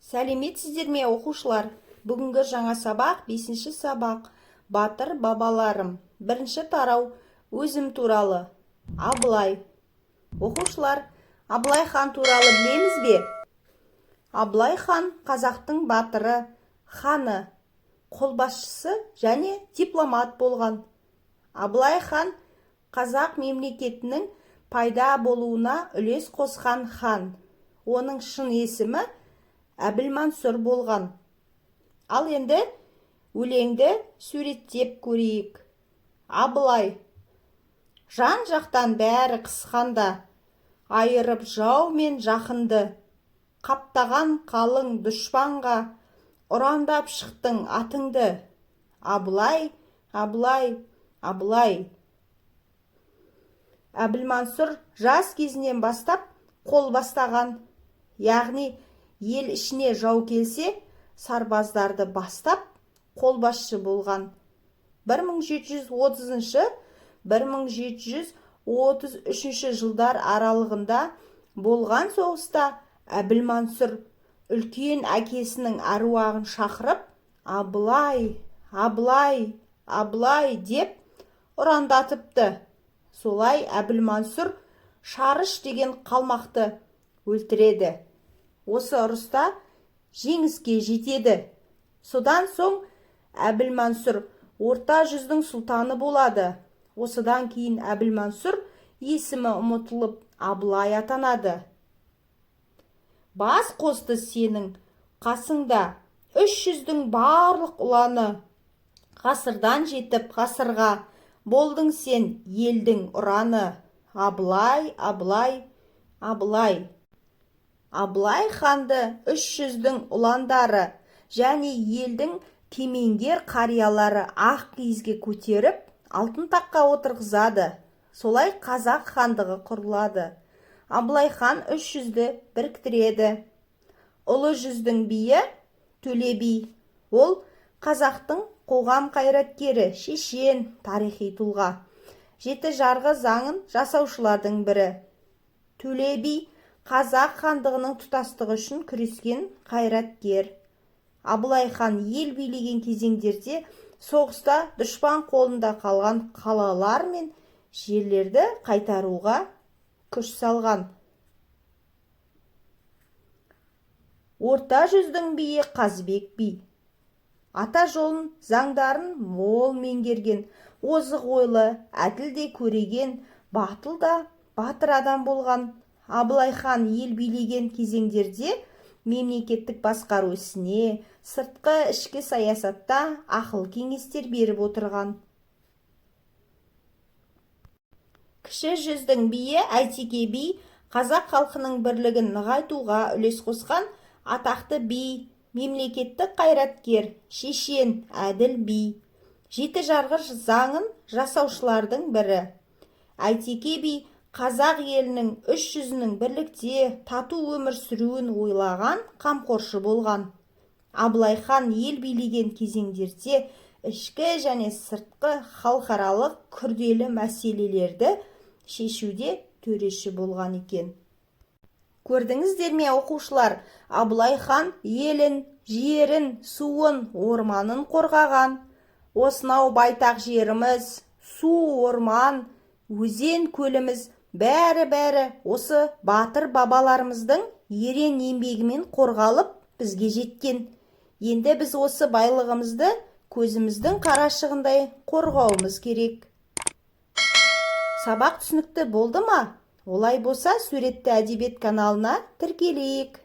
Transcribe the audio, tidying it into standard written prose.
Сәлеметсіздер ме, оқушылар? Бүгінгі жаңа сабақ 5-ші сабақ. Батыр бабаларым. Бірінші тарау өзім туралы. Абылай. Оқушылар, Абылай хан туралы білеміз бе? Абылай хан қазақтың батыры, ханы, қолбасшысы және дипломат болған. Абылай хан қазақ мемлекетінің пайда болуына үлес қосқан хан. Оның шын есімі Әбілмансұр болған. Ал енді өлеңді суреттеп көрейік. Абылай. Жан жақтан бәрі қысқанда, айырып жау мен жақынды, қаптаған қалың дұшпанға, ұрандап шықтың атыңды. Абылай, Абылай, Абылай. Әбілмансұр жас кезінен бастап қол бастаған, яғни ел ішіне жау келсе, сарбаздарды бастап қолбасшы болған. 1730-1733 жылдар аралығында болған соғыста Әбілмансұр үлкен әкесінің әруағын шақырып, Абылай, Абылай, Абылай деп ұрандатыпты. Солай Әбілмансұр Шарыш деген қалмақты өлтіреді. Осы ұрыста жеңіске жетеді. Содан соң Әбілмансұр орта жүздің сұлтаны болады. Осыдан кейін Әбілмансұр есімі ұмытылып Абылай атанады. Бас қосты сенің қасыңда 300-дің барлық ұланы. Ғасырдан жетіп ғасырға болдың сен елдің ұраны. Абылай, Абылай, Абылай. Абылай ханды 300-дің ұландары және елдің кемеңгер қариялары ақ киізге көтеріп, алтын таққа отырғызады. Солай қазақ хандығы құрылады. Абылай хан 300-ді біріктіреді. Ұлы жүздің биі Төле би. Ол қазақтың қоғам қайраткері, шешен, тарихи тұлға. Жеті жарғы заңын жасаушылардың бірі. Төле би қазақ хандығының тұтастығы үшін күрескен қайраткер. Абылай хан ел билеген кезеңдерде соғыста дұшпан қолында қалған қалалар мен жерлерді қайтаруға күш салған. Орта жүздің биі Қазбек би. Ата жолын, заңдарын мол меңгерген, озық ойлы, әділ де көреген, батыл да батыр адам болған. Абылай хан ел билеген кезеңдерде мемлекеттік басқару ісіне, сыртқы ішкі саясатта ақыл кеңестер беріп отырған. Кіші жүздің биі Әйтеке би қазақ халқының бірлігін нығайтуға үлес қосқан атақты би, мемлекеттік қайраткер, шешен, әділ би. Жеті жарғы заңын жасаушылардың бірі. Әйтеке би қазақ елінің 300-нің бірлікте тату өмір сүруін ойлаған қамқоршы болған. Абылай хан ел билеген кезеңдерде ішкі және сыртқы халықаралық күрделі мәселелерді шешуде төреші болған екен. Көрдіңіздер ме, оқушылар? Абылай хан елін, жерін, суын, орманын қорғаған. Осынау байтақ жеріміз, су, орман, өзен, көліміз бәрі осы батыр бабаларымыздың ерен еңбегімен қорғалып бізге жеткен. Енді біз осы байлығымызды көзіміздің қарашығындай қорғауымыз керек. Сабақ түсінікті болды ма? Олай болса, суретті әдебиет каналына тіркелейік.